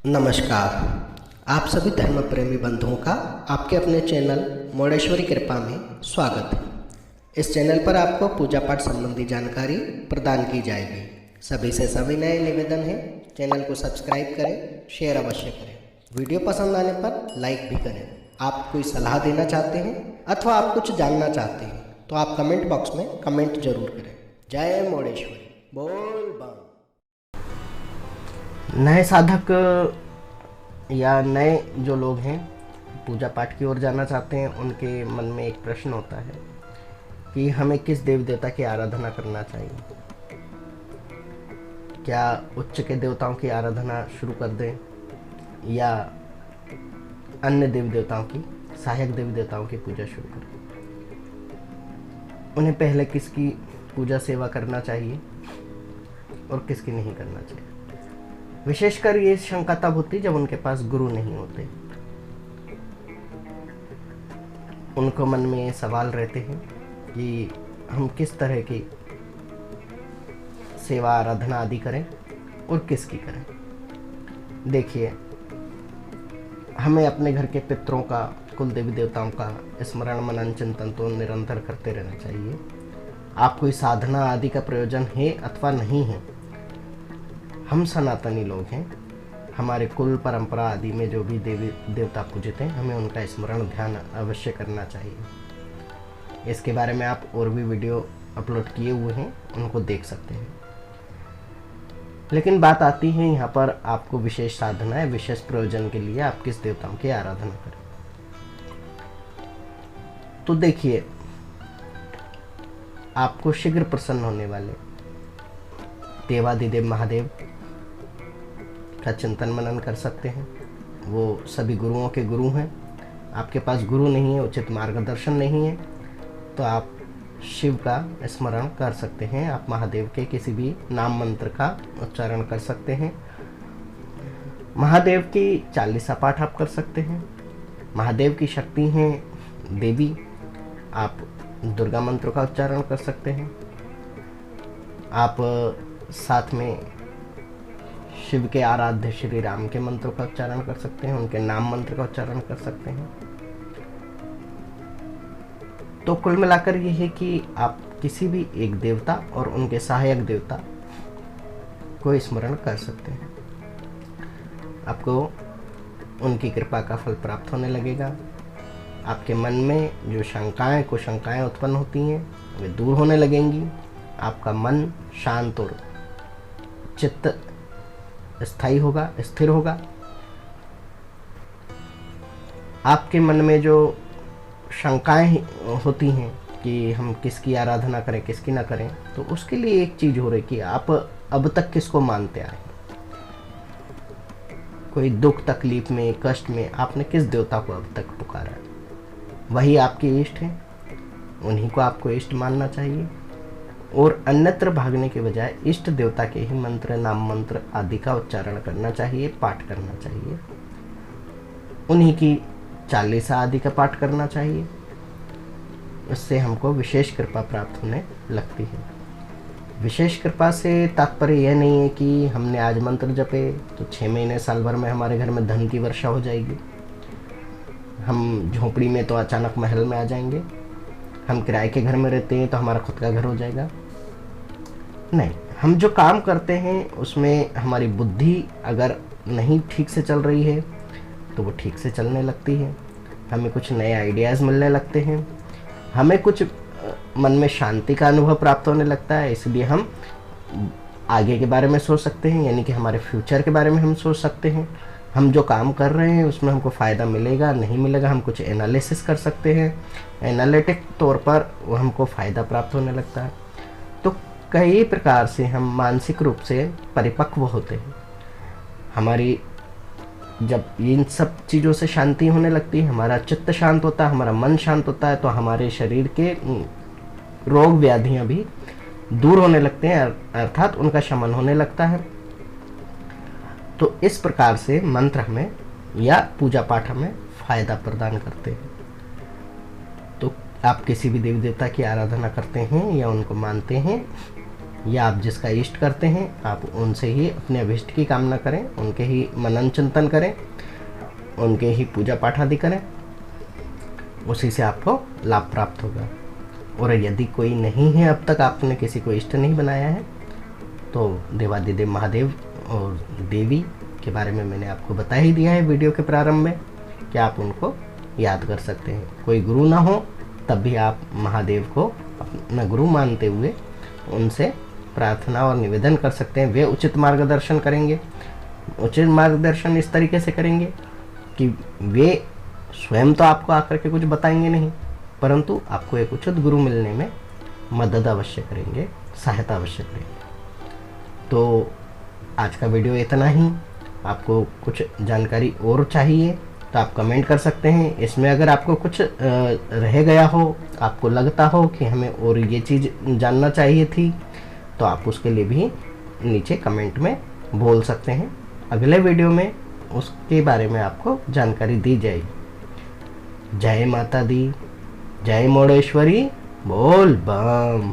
नमस्कार। आप सभी धर्म प्रेमी बंधुओं का आपके अपने चैनल मोडेश्वरी कृपा में स्वागत है। इस चैनल पर आपको पूजा पाठ संबंधी जानकारी प्रदान की जाएगी। सभी से सविनय निवेदन है, चैनल को सब्सक्राइब करें, शेयर अवश्य करें। वीडियो पसंद आने पर लाइक भी करें। आप कोई सलाह देना चाहते हैं अथवा आप कुछ जानना चाहते हैं तो आप कमेंट बॉक्स में कमेंट जरूर करें। जय मोडेश्वरी, बोल बम। नए साधक या नए जो लोग हैं पूजा पाठ की ओर जाना चाहते हैं, उनके मन में एक प्रश्न होता है कि हमें किस देव देवता की आराधना करना चाहिए। क्या उच्च के देवताओं की आराधना शुरू कर दें या अन्य देवी देवताओं की, सहायक देवी देवताओं की पूजा शुरू करें। उन्हें पहले किसकी पूजा सेवा करना चाहिए और किसकी नहीं करना चाहिए। विशेषकर ये शंका तब होती जब उनके पास गुरु नहीं होते। उनको मन में ये सवाल रहते हैं कि हम किस तरह की सेवा आराधना आदि करें और किसकी करें। देखिए, हमें अपने घर के पितरों का, कुल देवी देवताओं का स्मरण मनन चिंतन तो निरंतर करते रहना चाहिए। आप कोई साधना आदि का प्रयोजन है अथवा नहीं है, हम सनातनी लोग हैं। हमारे कुल परंपरा आदि में जो भी देवी देवता पूजित हैं, हमें उनका स्मरण ध्यान अवश्य करना चाहिए। इसके बारे में आप और भी वीडियो अपलोड किए हुए हैं, उनको देख सकते हैं। लेकिन बात आती है यहाँ पर आपको विशेष साधना है, विशेष प्रयोजन के लिए आप किस देवताओं की आराधना करें। तो देखिए, आपको शीघ्र प्रसन्न होने वाले देवादिदेव महादेव का चिंतन मनन कर सकते हैं। वो सभी गुरुओं के गुरु हैं। आपके पास गुरु नहीं है, उचित मार्गदर्शन नहीं है, तो आप शिव का स्मरण कर सकते हैं। आप महादेव के किसी भी नाम मंत्र का उच्चारण कर सकते हैं। महादेव की चालीसा पाठ आप कर सकते हैं। महादेव की शक्ति हैं देवी, आप दुर्गा मंत्र का उच्चारण कर सकते हैं। आप साथ में शिव के आराध्य श्री राम के मंत्रों का उच्चारण कर सकते हैं, उनके नाम मंत्र का उच्चारण कर सकते हैं। तो कुल मिलाकर ये है कि आप किसी भी एक देवता और उनके सहायक देवता को स्मरण कर सकते हैं। आपको उनकी कृपा का फल प्राप्त होने लगेगा। आपके मन में जो शंकाएं कुशंकाएं उत्पन्न होती हैं, वे दूर होने लगेंगी। आपका मन शांत और चित्त स्थायी होगा, स्थिर होगा। आपके मन में जो शंकाएं होती हैं कि हम किसकी आराधना करें किसकी ना करें, तो उसके लिए एक चीज हो रही कि आप अब तक किसको मानते आए। कोई दुख तकलीफ में, कष्ट में आपने किस देवता को अब तक पुकारा, वही आपके इष्ट हैं। उन्हीं को आपको इष्ट मानना चाहिए और अन्यत्र भागने के बजाय इष्ट देवता के ही मंत्र, नाम मंत्र आदि का उच्चारण करना चाहिए, पाठ करना चाहिए। उन्हीं की चालीसा आदि का पाठ करना चाहिए। इससे हमको विशेष कृपा प्राप्त होने लगती है। विशेष कृपा से तात्पर्य यह नहीं है कि हमने आज मंत्र जपे तो 6 महीने साल भर में हमारे घर में धन की वर्षा हो जाएगी, हम झोपड़ी में तो अचानक महल में आ जाएंगे, हम किराए के घर में रहते हैं तो हमारा खुद का घर हो जाएगा। नहीं, हम जो काम करते हैं उसमें हमारी बुद्धि अगर नहीं ठीक से चल रही है तो वो ठीक से चलने लगती है। हमें कुछ नए आइडियाज़ मिलने लगते हैं, हमें कुछ मन में शांति का अनुभव प्राप्त होने लगता है। इसलिए हम आगे के बारे में सोच सकते हैं, यानी कि हमारे फ्यूचर के बारे में हम सोच सकते हैं। हम जो काम कर रहे हैं उसमें हमको फ़ायदा मिलेगा नहीं मिलेगा, हम कुछ एनालिसिस कर सकते हैं। एनालिटिक तौर पर वो हमको फ़ायदा प्राप्त होने लगता है। तो कई प्रकार से हम मानसिक रूप से परिपक्व होते हैं। हमारी जब इन सब चीज़ों से शांति होने लगती है, हमारा चित्त शांत होता है, हमारा मन शांत होता है, तो हमारे शरीर के रोग व्याधियाँ भी दूर होने लगते हैं, अर्थात उनका शमन होने लगता है। तो इस प्रकार से मंत्र हमें या पूजा पाठ हमें फायदा प्रदान करते हैं। तो आप किसी भी देवी देवता की आराधना करते हैं या उनको मानते हैं या आप जिसका इष्ट करते हैं आप उनसे ही अपने अभिष्ट की कामना करें, उनके ही मनन चिंतन करें, उनके ही पूजा पाठ आदि करें, उसी से आपको लाभ प्राप्त होगा। और यदि कोई नहीं है, अब तक आपने किसी को इष्ट नहीं बनाया है, तो देवादिदेव महादेव और देवी के बारे में मैंने आपको बता ही दिया है वीडियो के प्रारंभ में कि आप उनको याद कर सकते हैं। कोई गुरु ना हो तब भी आप महादेव को अपना गुरु मानते हुए उनसे प्रार्थना और निवेदन कर सकते हैं। वे उचित मार्गदर्शन करेंगे। उचित मार्गदर्शन इस तरीके से करेंगे कि वे स्वयं तो आपको आकर के कुछ बताएंगे नहीं, परंतु आपको एक उचित गुरु मिलने में मदद अवश्य करेंगे, सहायता अवश्य करेंगे। तो आज का वीडियो इतना ही। आपको कुछ जानकारी और चाहिए तो आप कमेंट कर सकते हैं। इसमें अगर आपको कुछ रह गया हो, आपको लगता हो कि हमें और ये चीज़ जानना चाहिए थी, तो आप उसके लिए भी नीचे कमेंट में बोल सकते हैं। अगले वीडियो में उसके बारे में आपको जानकारी दी जाएगी। जय माता दी, जय मोडेश्वरी, बोल बम।